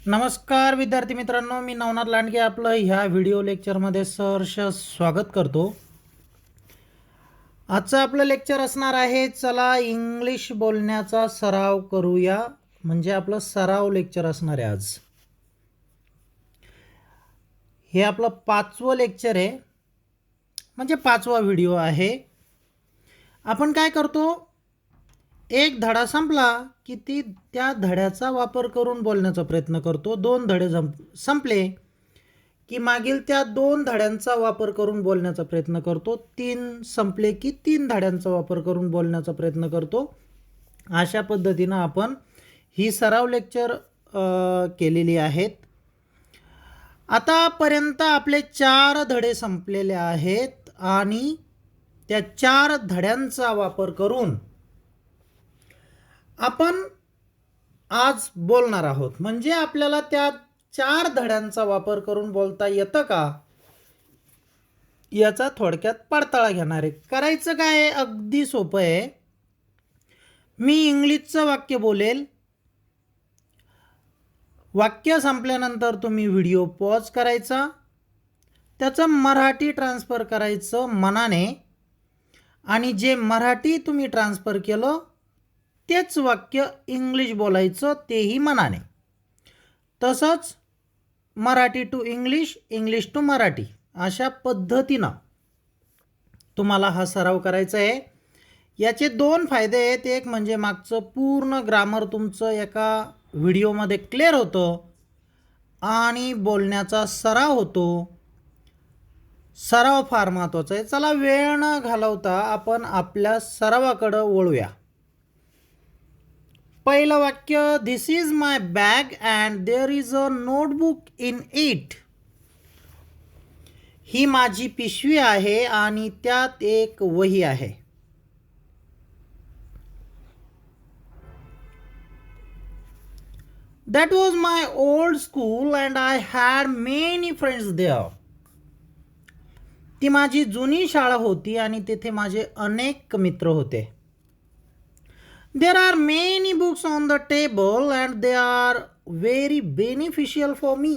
नमस्कार विद्यार्थी मित्रांनो, मी नवनाथ लांडगे आपलं ह्या व्हिडिओ लेक्चरमध्ये सहर्ष स्वागत करतो. आजचं आपलं लेक्चर असणार आहे, चला इंग्लिश बोलण्याचा सराव करूया. म्हणजे आपलं सराव लेक्चर असणार आहे आज. हे आपलं 5वं लेक्चर आहे, म्हणजे 5वा व्हिडिओ आहे. आपण काय करतो, एक धडा संपला की त्या धड्याचा वापर करून बोलण्याचा प्रयत्न करतो. 2 धडे संपले की मागील त्या 2 धड्यांचा वापर करून बोलण्याचा प्रयत्न करतो. 3 संपले की 3 धड्यांचा वापर करून बोलण्याचा प्रयत्न करतो. अशा पद्धतीनं आपण ही सराव लेक्चर केलेली आहेत. आतापर्यंत आपले 4 धडे संपलेले आहेत आणि त्या 4 धड्यांचा वापर करून आपण आज बोलणार आहोत. म्हणजे आपल्याला त्या 4 धड्यांचा वापर करून बोलता येतं का, याचा थोडक्यात पडताळा घेणार आहे. करायचं काय आहे, अगदी सोपं आहे. मी इंग्लिशचं वाक्य बोलेल, वाक्य संपल्यानंतर तुम्ही व्हिडिओ पॉज करायचा, त्याचं मराठी ट्रान्सफर करायचं मनाने, आणि जे मराठी तुम्ही ट्रान्सफर केलं तेच वाक्य इंग्लिश बोलायचं, तेही मनाने. तसंच Marathi to English, English to Marathi, अशा पद्धतीनं तुम्हाला हा सराव करायचा आहे. याचे 2 फायदे आहेत. एक म्हणजे मागचं पूर्ण ग्रामर तुमचं एका व्हिडिओमध्ये क्लिअर होतं आणि बोलण्याचा सराव होतो. सराव फार महत्त्वाचा आहे. चला वेळ न घालवता आपण आपल्या सरावाकडं वळूया. पहिलं वाक्य, this is my bag and there is a notebook in it. ही माझी पिशवी आहे आणि त्यात एक वही आहे. That was my old school and I had many friends there. ती माझी जुनी शाळा होती आणि तेथे माझे अनेक मित्र होते. There are many books on the table and they are very beneficial for me.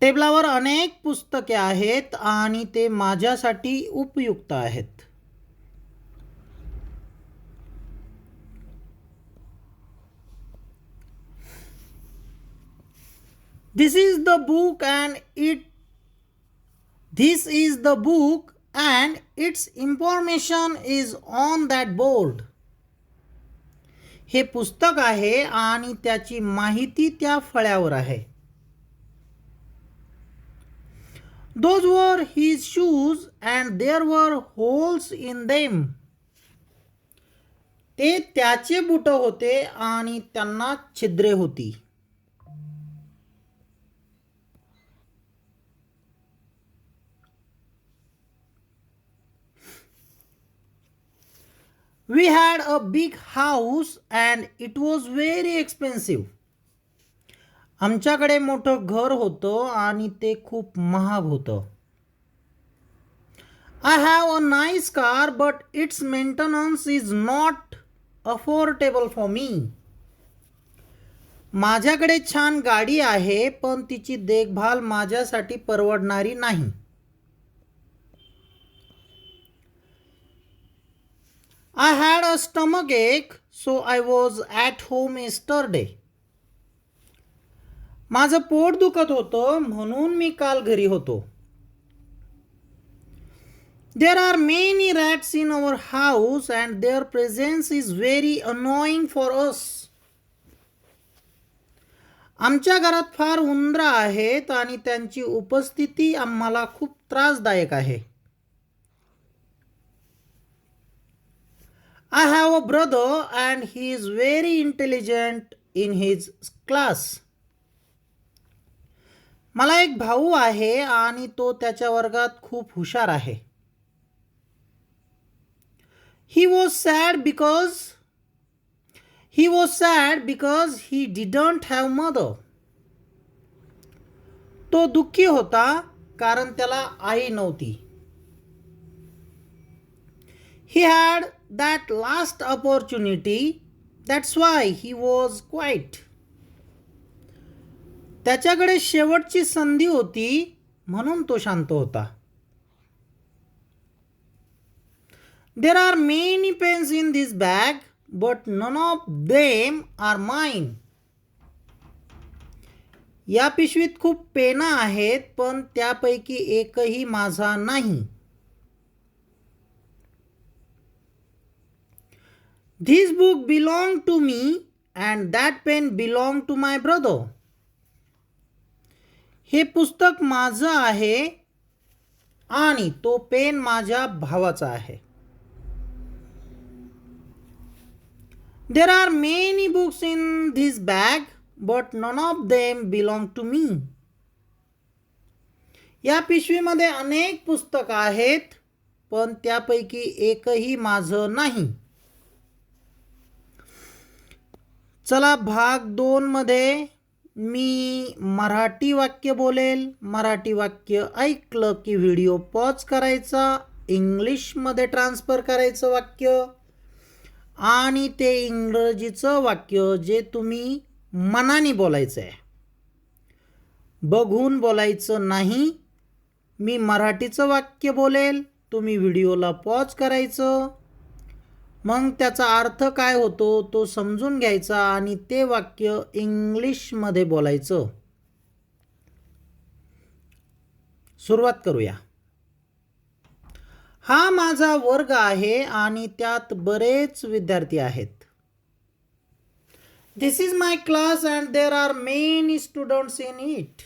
टेबलावर अनेक पुस्तके आहेत आणि ते माझ्यासाठी उपयुक्त आहेत. This is the book and its information is on that board. हे पुस्तक आहे आणि त्याची माहिती त्या फळ्यावर आहे. Those were his shoes and there were holes in them. ते त्याचे बूट होते आणि त्यांना छिद्रे होती. We had a big house and it was very expensive. आमच्याकडे मोठं घर होतं आणि ते खूप महाग होतं. I have a nice car but its maintenance is not affordable for me. माझ्याकडे छान गाडी आहे पण तिची देखभाल माझ्यासाठी परवडणारी नाही. I had a stomach ache so I was at home yesterday. माझं पोट दुखत होतं म्हणून मी काल घरी होतो. There are many rats in our house and their presence is very annoying for us. आमच्या घरात फार उंदरं आहेत आणि त्यांची उपस्थिती आम्हाला खूप त्रासदायक आहे. I have a brother and he is very intelligent in his class. मला एक भाऊ आहे आणि तो त्याच्या वर्गात खूप हुशार आहे. He was sad because he didn't have mother. तो दुःखी होता कारण त्याला आई नव्हती. He had that last opportunity, that's why he was quiet. त्याच्याकडे शेवटची संधी होती म्हणून तो शांत होता. There are many pens in this bag, but none of them are mine. या पिशवीत खूप पेना आहेत पण त्यापैकी एकही माझा नाही. This book belonged to me and that pen belonged to my brother. हे पुस्तक माझं आहे आणि तो पेन माझ्या भावाचा आहे. There are many books in this bag, but none of them belong to me. या पिशवीमध्ये अनेक पुस्तकं आहेत पण त्यापैकी एकही माझं नाही. चला भाग 2 मध्ये मी मराठी वाक्य बोलेल. मराठी वाक्य ऐकलं की व्हिडिओ पॉज करायचा, इंग्लिशमध्ये ट्रान्सफर करायचं वाक्य आणि ते इंग्रजीचं वाक्य जे तुम्ही मनाने बोलायचं आहे, बघून बोलायचं नाही. मी मराठीचं वाक्य बोलेल, तुम्ही व्हिडिओला पॉज करायचं, मग त्याचा अर्थ काय होतो तो समजून घ्यायचा आणि ते वाक्य इंग्लिशमध्ये बोलायचं. सुरुवात करूया. हा माझा वर्ग आहे आणि त्यात बरेच विद्यार्थी आहेत. This is my class and there are many students in it.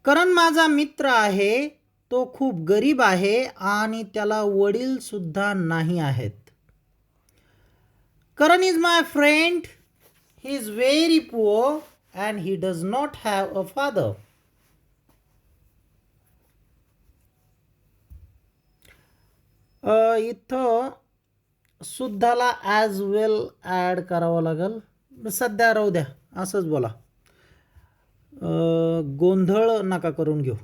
करण माझा मित्र आहे, तो खूप गरीब आहे आणि त्याला वडील सुद्धा नाही आहेत. करण is my friend. He is very poor and he does not have a father. इथं सुद्धाला ॲज वेल ॲड करावं लागेल. सध्या राहू द्या, असंच बोला, गोंधळ नका करून घेऊ.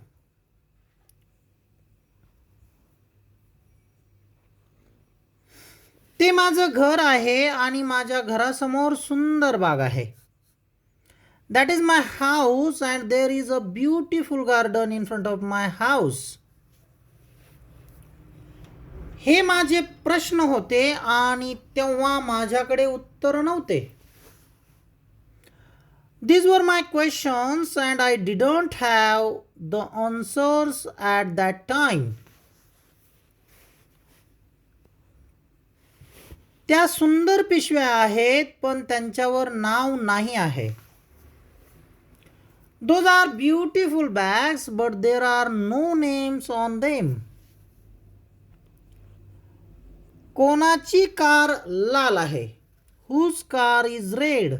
ते माझं घर आहे आणि माझ्या घरासमोर सुंदर बाग आहे. That is my house and there is a beautiful garden in front of my house. हे माझे प्रश्न होते आणि तेव्हा माझ्याकडे उत्तर नव्हते. These were my questions and I didn't have the answers at that time. त्या सुंदर पिशव्या आहेत पण त्यांच्यावर नाव नाही आहे. Those are beautiful bags but there are no names on them. कोणाची कार लाल आहे? Whose car is red?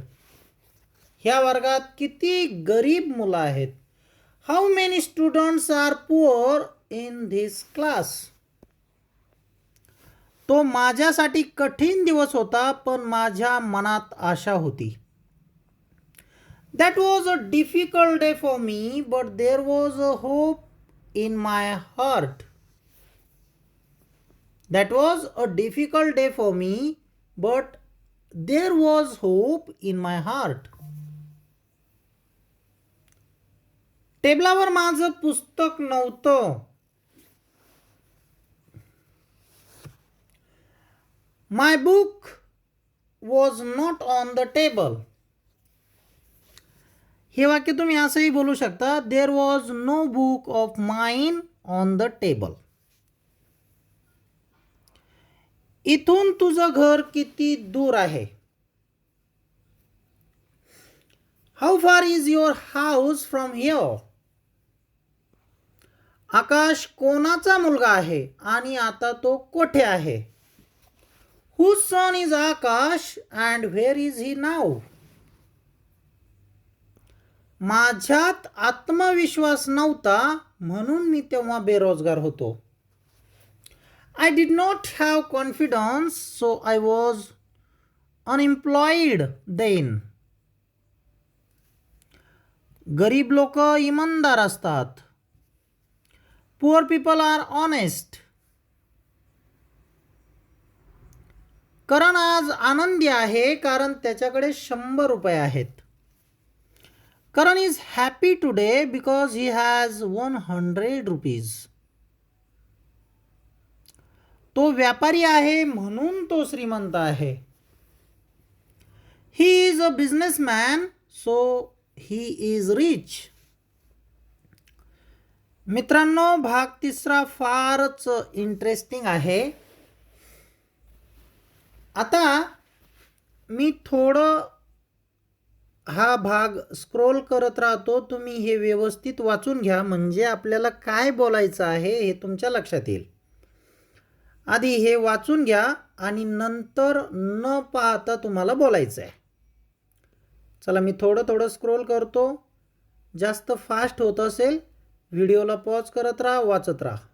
ह्या वर्गात किती गरीब मुलं आहेत? How many students are poor in this class? तो माझ्यासाठी कठीण दिवस होता पण माझ्या मनात आशा होती. That was a difficult day for me but there was a hope in my heart. That was a difficult day for me but there was hope in my heart. टेबलावर माझं पुस्तक नव्हतं. My book was not on the table. हे वाक्य तुम्ही असंही बोलू शकता. There was no book of mine on the table. इथून तुझं घर किती दूर आहे? How far is your house from here? आकाश कोणाचा मुलगा आहे आणि आता तो कोठे आहे? Whose son is Akash and where is he now? माझ्यात आत्मविश्वास नव्हता म्हणून मी तेव्हा बेरोजगार होतो. I did not have confidence so I was unemployed then. गरीब लोक इमानदार असतात. Poor people are honest. करण आज आनंदी आहे कारण त्याच्याकडे 100 रुपये आहेत. Karan is happy today because he has 100 rupees. तो व्यापारी आहे म्हणून तो श्रीमंत आहे. He is a businessman, so he is rich. मित्रांनो, भाग तिसरा फारच इंटरेस्टिंग आहे. आता मी थोडं हा भाग स्क्रोल करत राहतो. तुम्ही हे व्यवस्थित वाचून घ्या, म्हणजे आपल्याला काय बोलायचं आहे हे तुमच्या लक्षात येईल. आधी हे वाचून घ्या आणि नंतर न पाहता तुम्हाला बोलायचं आहे. चला, मी थोडं स्क्रोल करतो. जास्त फास्ट होत असेल व्हिडिओला पॉज करत राहा, वाचत राहा.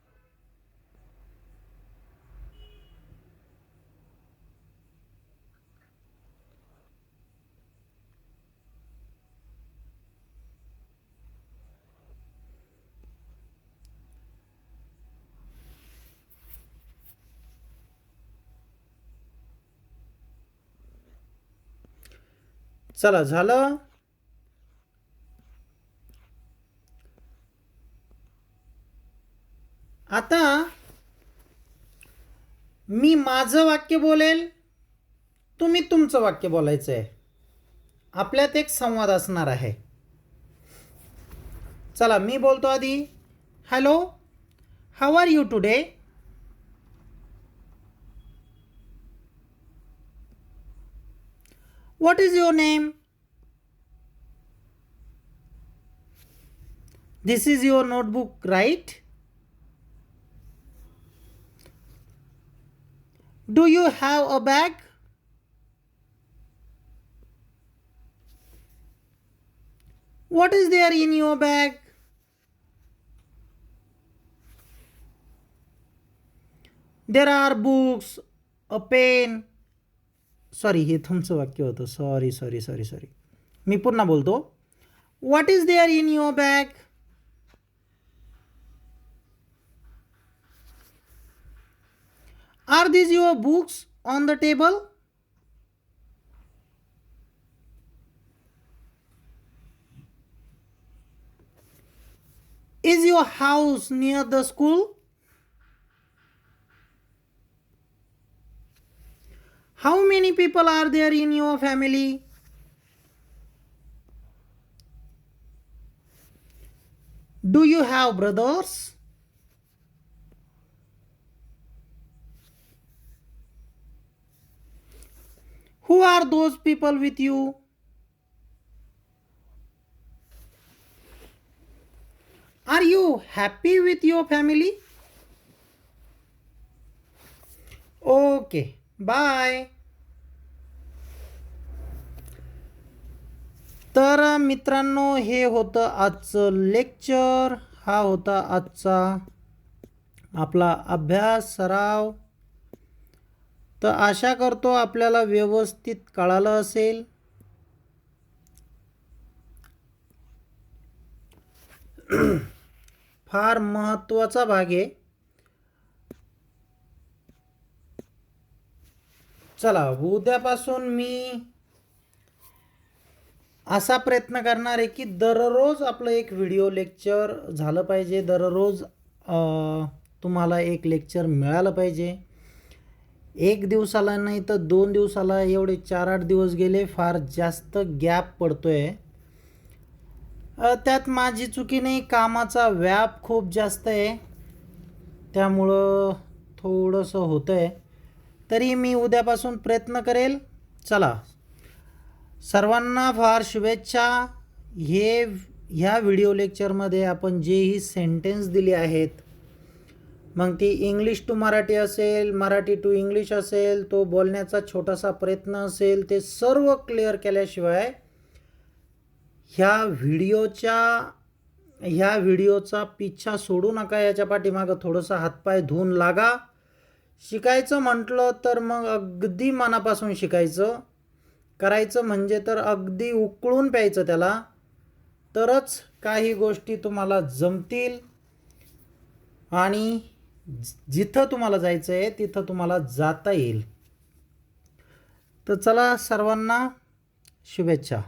चला, झालं. आता मी माझं वाक्य बोलेल, तुम्ही तुमचं वाक्य बोलायचं आहे. आपल्यात एक संवाद असणार आहे. चला, मी बोलतो आधी. Hello, how are you today? What is your name? This is your notebook, right? Do you have a bag? What is there in your bag? There are books, a pen. Sorry, हे तुमचं वाक्य होतं. Sorry. मी पुन्हा बोलतो. What is there in your bag? Are these your books on the table? Is your house near the school? How many people are there in your family? Do you have brothers? Who are those people with you? Are you happy with your family? Okay, bye. तर मित्रांनो, हे होतं आजचं lecture. हा होता आजचा आपला अभ्यास सराव. तर आशा करतो आपल्याला व्यवस्थित कळालं असेल. फार महत्त्वाचा भाग आहे. चला, उद्यापासून मी असा प्रयत्न करणार आहे की दररोज आपलं एक व्हिडिओ लेक्चर झालं पाहिजे. दररोज तुम्हाला एक लेक्चर मिळालं पाहिजे. एक दिवसाला नाही तर 2 दिवसाला. एवढे 4-8 दिवस गेले, फार जास्त गॅप पडतोय. त्यात माझी चुकी नाही, कामाचा व्याप खूप जास्त आहे, त्यामुळं थोडंसं होतं आहे. तरी मी उद्यापासून प्रयत्न करेल. चला, सर्वांना फार शुभेच्छा. ह्या व्हिडिओ लेक्चरमध्ये आपण जेही सेंटेन्स दिले आहेत, मग ती इंग्लिश टू मराठी असेल, मराठी टू इंग्लिश असेल, तो बोलण्याचा छोटासा प्रयत्न असेल, ते सर्व क्लिअर केल्याशिवाय ह्या व्हिडिओचा पिच्छा सोडू नका. याच्या पाठीमागं थोडंसं हातपाय धुवून लागा. शिकायचं म्हटलं तर मग अगदी मनापासून शिकायचं. करायचं म्हणजे तर अगदी उकळून प्यायचं त्याला, तरच काही गोष्टी तुम्हाला जमतील आणि जिथं तुम्हाला जायचं आहे तिथं तुम्हाला जाता येईल. तर चला, सर्वांना शुभेच्छा.